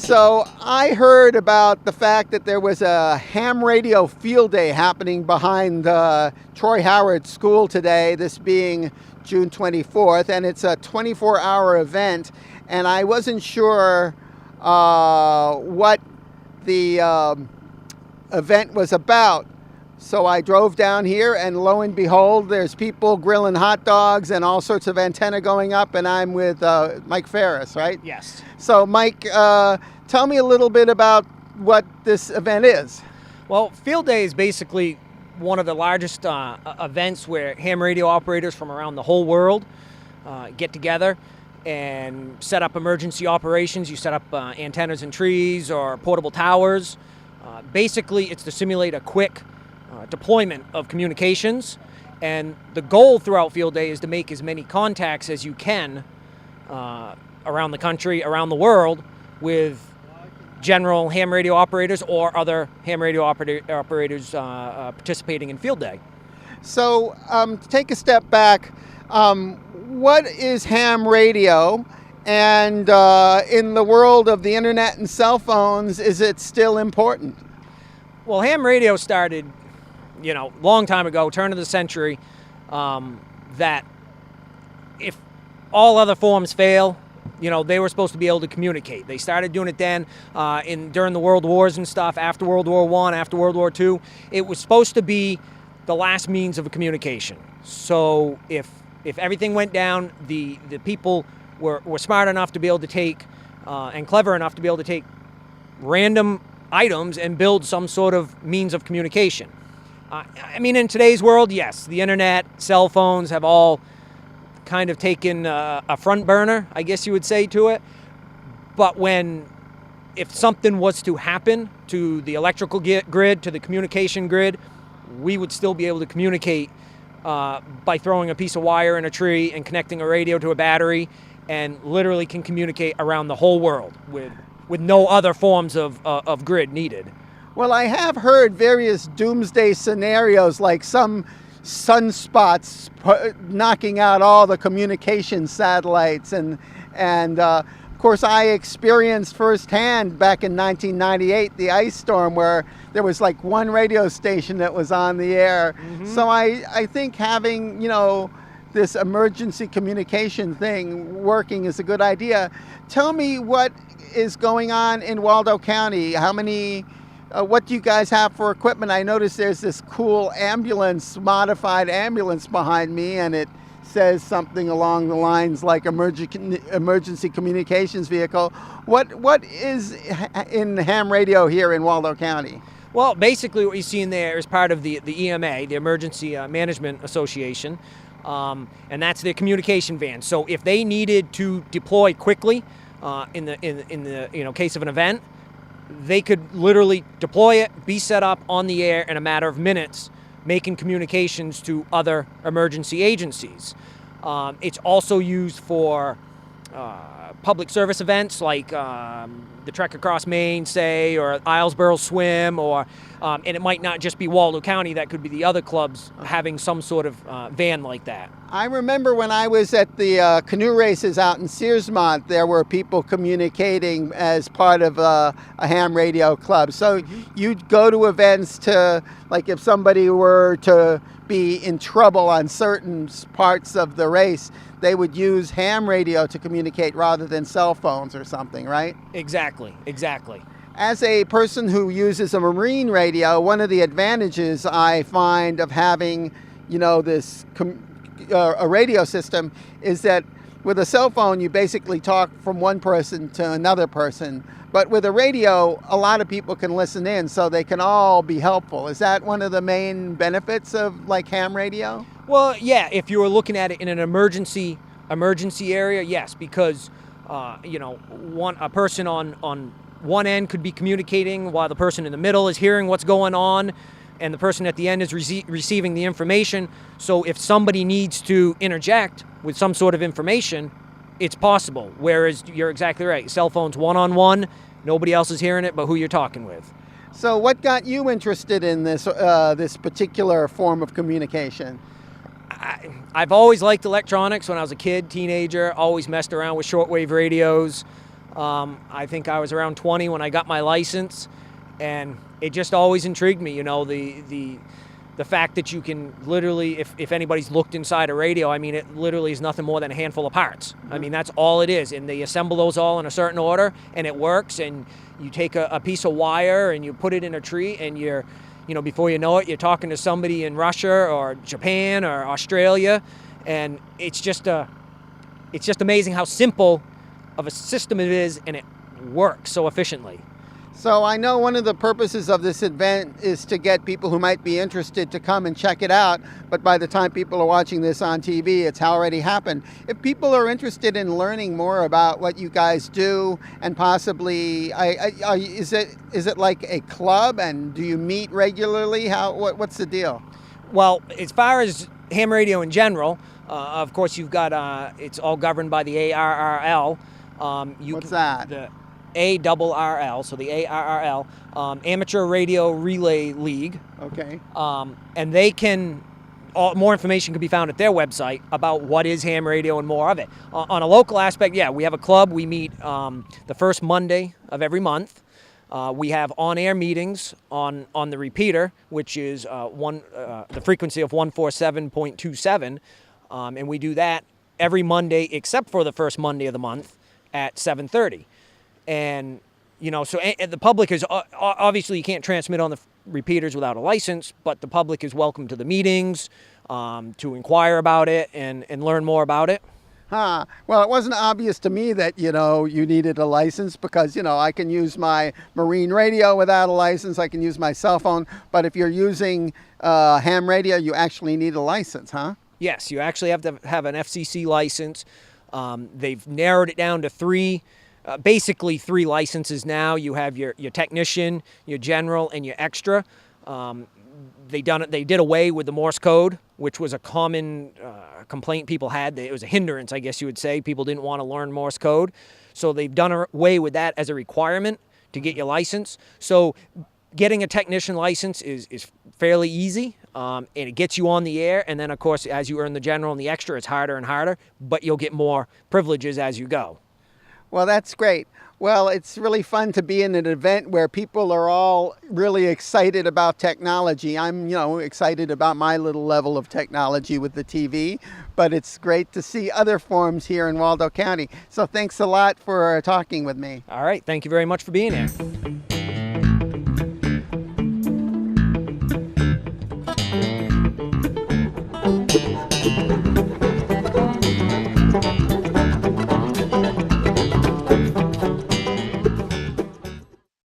So I heard about the fact that there was a ham radio field day happening behind Troy Howard School today, this being June 24th, and it's a 24-hour event, and I wasn't sure what the event was about. So I drove down here, and lo and behold, there's people grilling hot dogs and all sorts of antenna going up, and I'm with Mike Ferris, right? Yes. So Mike, tell me a little bit about what this event is. Well, Field Day is basically one of the largest events where ham radio operators from around the whole world get together and set up emergency operations. You set up antennas in trees or portable towers. Basically, it's to simulate a quick deployment of communications, and the goal throughout Field Day is to make as many contacts as you can around the country, around the world, with general ham radio operators or other ham radio operators participating in Field Day. So to take a step back, what is ham radio? And in the world of the internet and cell phones, is it still important? Well, ham radio started, long time ago, turn of the century, that if all other forms fail, they were supposed to be able to communicate. They started doing it then during the World Wars and stuff, after World War I, after World War II. It was supposed to be the last means of communication. So if everything went down, the people were smart enough to be able to take, and clever enough to be able to take random items and build some sort of means of communication. In today's world, yes, the internet, cell phones have all kind of taken a front burner, I guess you would say, to it. But if something was to happen to the electrical grid, to the communication grid, we would still be able to communicate by throwing a piece of wire in a tree and connecting a radio to a battery, and literally can communicate around the whole world with no other forms of grid needed. Well, I have heard various doomsday scenarios, like some sunspots knocking out all the communication satellites, and of course I experienced firsthand back in 1998 the ice storm where there was like one radio station that was on the air. Mm-hmm. So I think having this emergency communication thing working is a good idea. Tell me what is going on in Waldo County. What do you guys have for equipment? I noticed there's this cool modified ambulance behind me, and it says something along the lines like emergency communications vehicle. What is in ham radio here in Waldo County? Well, basically what you see in there is part of the EMA, the Emergency Management Association, and that's their communication van. So if they needed to deploy quickly in the case of an event, they could literally deploy it, be set up on the air in a matter of minutes, making communications to other emergency agencies. It's also used for public service events like the Trek Across Maine, say, or Islesboro Swim, and it might not just be Waldo County, that could be the other clubs having some sort of van like that. I remember when I was at the canoe races out in Searsmont, there were people communicating as part of a ham radio club. So you'd go to events to, like if somebody were to be in trouble on certain parts of the race, they would use ham radio to communicate rather than cell phones or something, right? Exactly. As a person who uses a marine radio, one of the advantages I find of having, this a radio system is that with a cell phone, you basically talk from one person to another person. But with a radio, a lot of people can listen in, so they can all be helpful. Is that one of the main benefits of like ham radio? Well, yeah, if you were looking at it in an emergency area, yes, because a person on one end could be communicating while the person in the middle is hearing what's going on, and the person at the end is receiving the information. So if somebody needs to interject with some sort of information, it's possible. Whereas you're exactly right. Cell phones one-on-one, nobody else is hearing it but who you're talking with. So what got you interested in this particular form of communication? I've always liked electronics when I was a kid, teenager, always messed around with shortwave radios. I think I was around 20 when I got my license, and it just always intrigued me, the fact that you can literally, if anybody's looked inside a radio, I mean, it literally is nothing more than a handful of parts. I mean, that's all it is. And they assemble those all in a certain order, and it works. And you take a piece of wire and you put it in a tree, and before you know it, you're talking to somebody in Russia or Japan or Australia. And it's just amazing how simple of a system it is, and it works so efficiently. So I know one of the purposes of this event is to get people who might be interested to come and check it out, but by the time people are watching this on TV, it's already happened. If people are interested in learning more about what you guys do, and possibly, is it like a club, and do you meet regularly? What's the deal? Well, as far as ham radio in general, of course you've got, it's all governed by the ARRL. What's that? The ARRL, so the ARRL, Amateur Radio Relay League. Okay. And they can, more information can be found at their website about what is ham radio and more of it. On a local aspect, yeah, we have a club. We meet the first Monday of every month. We have on-air meetings on the repeater, which is the frequency of 147.27, and we do that every Monday except for the first Monday of the month at 7:30. And, so the public is, obviously you can't transmit on the repeaters without a license, but the public is welcome to the meetings, to inquire about it and learn more about it. Well, it wasn't obvious to me that, you needed a license because, I can use my marine radio without a license. I can use my cell phone. But if you're using ham radio, you actually need a license, huh? Yes, you actually have to have an FCC license. They've narrowed it down to basically three licenses now. You have your technician, your general, and your extra. They did away with the Morse code, which was a common complaint people had. It was a hindrance, I guess you would say. People didn't want to learn Morse code. So they've done away with that as a requirement to get your license. So getting a technician license is fairly easy, and it gets you on the air. And then, of course, as you earn the general and the extra, it's harder and harder, but you'll get more privileges as you go. Well, that's great. Well, it's really fun to be in an event where people are all really excited about technology. I'm, excited about my little level of technology with the TV, but it's great to see other forms here in Waldo County. So thanks a lot for talking with me. All right. Thank you very much for being here.